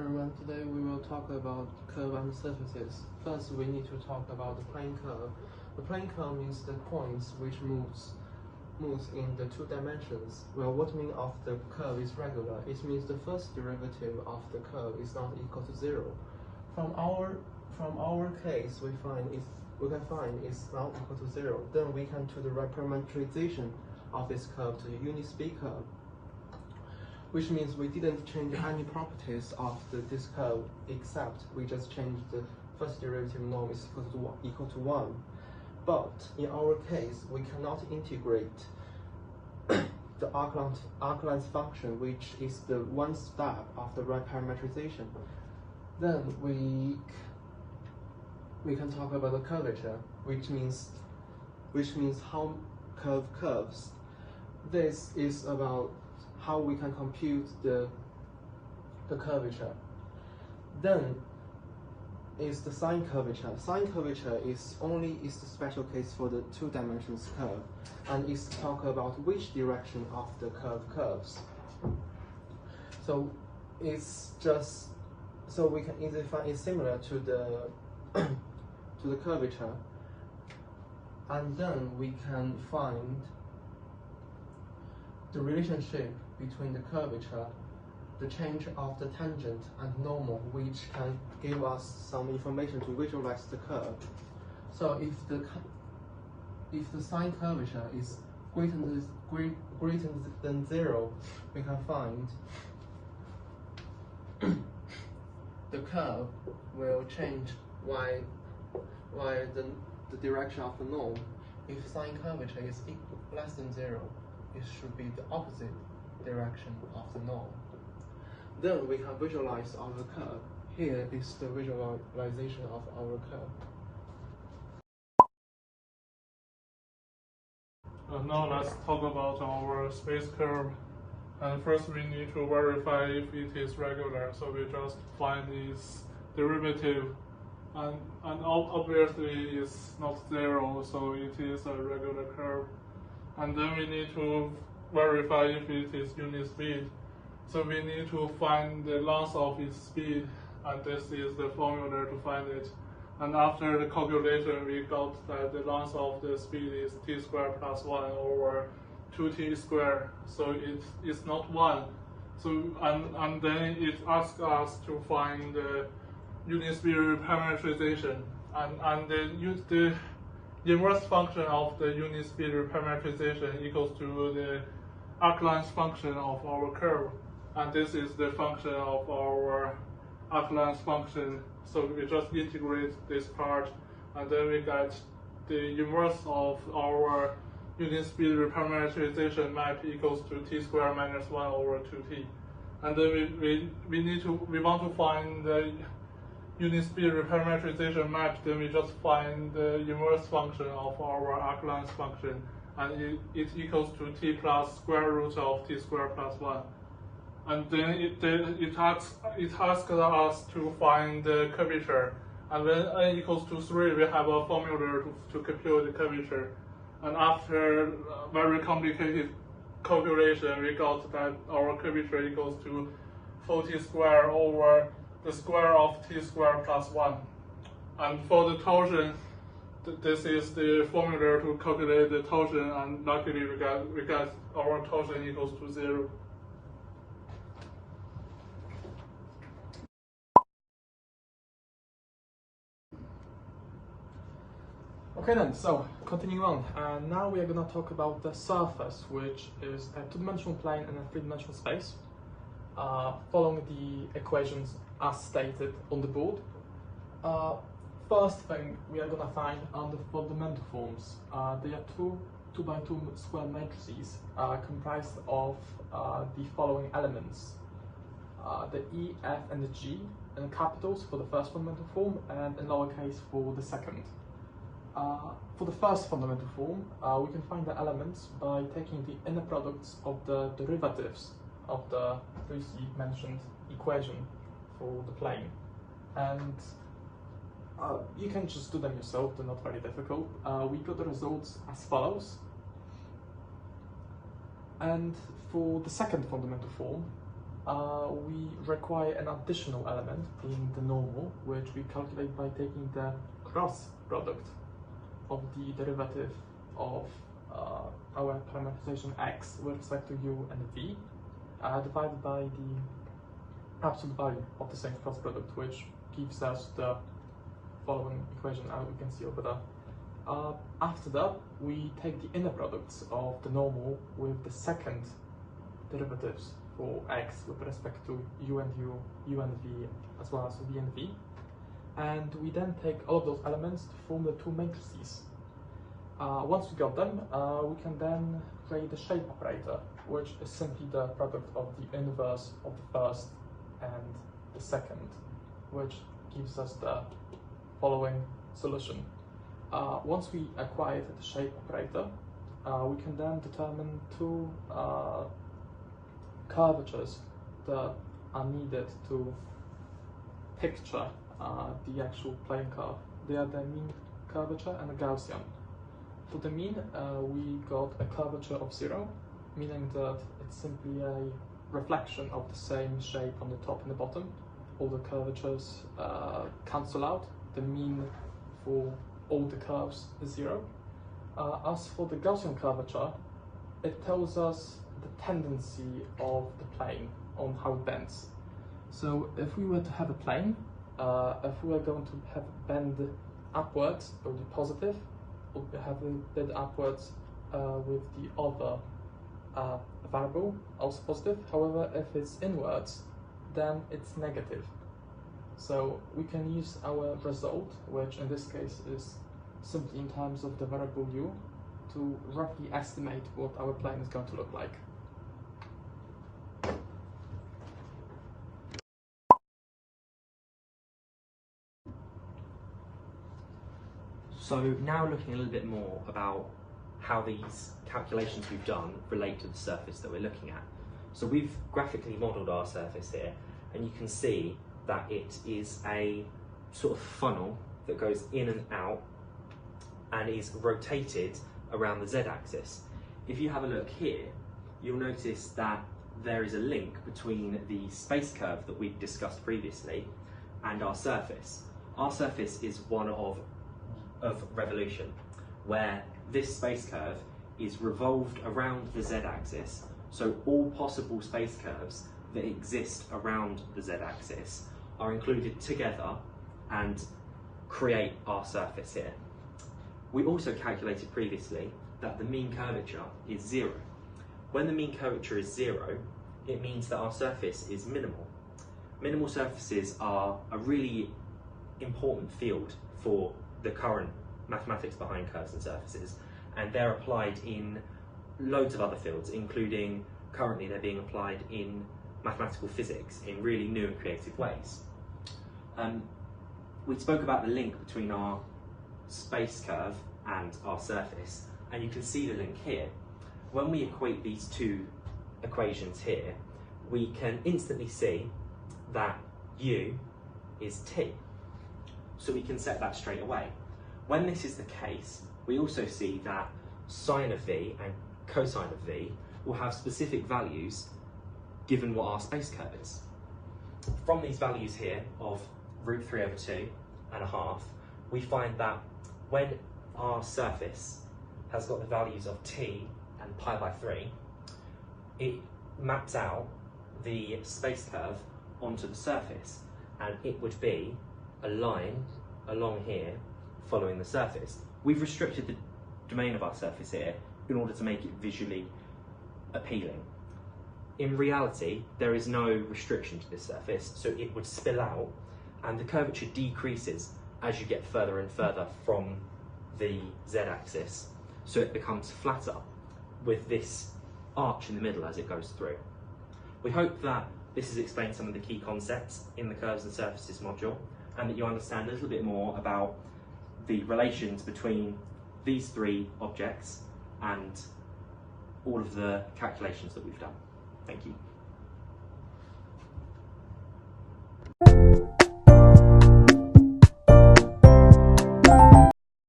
everyone, today we will talk about curve and surfaces. First, we need to talk about the plane curve. The plane curve means the points which moves in the two dimensions. Well, what mean of the curve is regular? It means the first derivative of the curve is not equal to 0. From our case, we can find it's not equal to 0. Then we can do the reparametrization of this curve to the unit speed curve, which means we didn't change any properties of this curve, except we just changed the first derivative norm is equal to 1. But in our case, we cannot integrate the arc-length function, which is the one step of the reparametrization. Then we can talk about the curvature, which means how curve curves. This is about how we can compute the curvature. Then is the sine curvature. Sine curvature is the special case for the two dimensions curve, and it's talk about which direction of the curve curves. So it's just we can easily find it's similar to the to the curvature, and then we can find the relationship between the curvature, the change of the tangent and normal, which can give us some information to visualize the curve. So if the sine curvature is greater than 0, we can find the curve will change y the direction of the norm. If sine curvature is less than 0, it should be the opposite direction of the norm. Then we can visualize our curve. Here is the visualization of our curve. Now let's talk about our space curve. And first we need to verify if it is regular. So we just find its derivative, and obviously it's not 0, so it is a regular curve. And then we need to verify if it is unit speed. So we need to find the length of its speed, and this is the formula to find it. And after the calculation, we got that the length of the speed is t squared plus 1 over 2t squared. So it's not 1. So and then it asks us to find the unit speed reparametrization, and the inverse function of the unit speed reparametrization equals to the arc-length function of our curve, and this is the function of our arc-length function. So we just integrate this part, and then we get the inverse of our unit speed reparametrization map equals to t squared minus 1 over 2t. And then we want to find the unit speed reparametrization map. Then we just find the inverse function of our arc-length function, and it equals to t plus square root of t squared plus 1. And then it asks us to find the curvature. And when n equals to 3, we have a formula to compute the curvature. And after very complicated calculation, we got that our curvature equals to 4t squared over the square of t squared plus 1. And for the torsion, this is the formula to calculate the torsion, and luckily we get our torsion equals to 0. Okay then, so continuing on, now we are going to talk about the surface, which is a two-dimensional plane in a three-dimensional space, following the equations as stated on the board. First thing we are going to find are the fundamental forms. They are two 2x2 square matrices comprised of the following elements: the E, F, and the G in capitals for the first fundamental form, and in lowercase for the second. For the first fundamental form, we can find the elements by taking the inner products of the derivatives of the previously mentioned equation for the plane. And you can just do them yourself, they're not very difficult. We got the results as follows. And for the second fundamental form, we require an additional element, being the normal, which we calculate by taking the cross product of the derivative of our parameterization x with respect to u and v, divided by the absolute value of the same cross product, which gives us the following equation, as we can see over there. After that, we take the inner products of the normal with the second derivatives for x with respect to u and v, as well as v and v. And we then take all of those elements to form the two matrices. Once we got them, we can then create the shape operator, which is simply the product of the inverse of the first and the second, which gives us the following solution. Once we acquired the shape operator, we can then determine two curvatures that are needed to picture the actual plane curve. They are the mean curvature and the Gaussian. For the mean, we got a curvature of 0, meaning that it's simply a reflection of the same shape on the top and the bottom. All the curvatures cancel out. The mean for all the curves is 0. As for the Gaussian curvature, it tells us the tendency of the plane on how it bends. So if we were to have a plane, if we were going to have a bend upwards, it would be positive, or have a bend upwards with the other variable, also positive. However, if it's inwards, then it's negative. So we can use our result, which in this case is simply in terms of the variable u, to roughly estimate what our plane is going to look like. So now looking a little bit more about how these calculations we've done relate to the surface that we're looking at. So we've graphically modelled our surface here, and you can see that it is a sort of funnel that goes in and out and is rotated around the z-axis. If you have a look here, you'll notice that there is a link between the space curve that we've discussed previously and our surface. Our surface is one of revolution, where this space curve is revolved around the z-axis, so all possible space curves that exist around the z-axis are included together and create our surface here. We also calculated previously that the mean curvature is 0. When the mean curvature is 0, it means that our surface is minimal. Minimal surfaces are a really important field for the current mathematics behind curves and surfaces, and they're applied in loads of other fields, including currently they're being applied in mathematical physics in really new and creative ways. We spoke about the link between our space curve and our surface, and you can see the link here. When we equate these two equations here, we can instantly see that u is t. So we can set that straight away. When this is the case, we also see that sine of v and cosine of v will have specific values given what our space curve is. From these values here of √3/2 and a half, we find that when our surface has got the values of t and pi/3, it maps out the space curve onto the surface, and it would be a line along here following the surface. We've restricted the domain of our surface here in order to make it visually appealing. In reality, there is no restriction to this surface, so it would spill out, and the curvature decreases as you get further and further from the z-axis, so it becomes flatter with this arch in the middle as it goes through. We hope that this has explained some of the key concepts in the Curves and Surfaces module, and that you understand a little bit more about the relations between these three objects and all of the calculations that we've done. Thank you.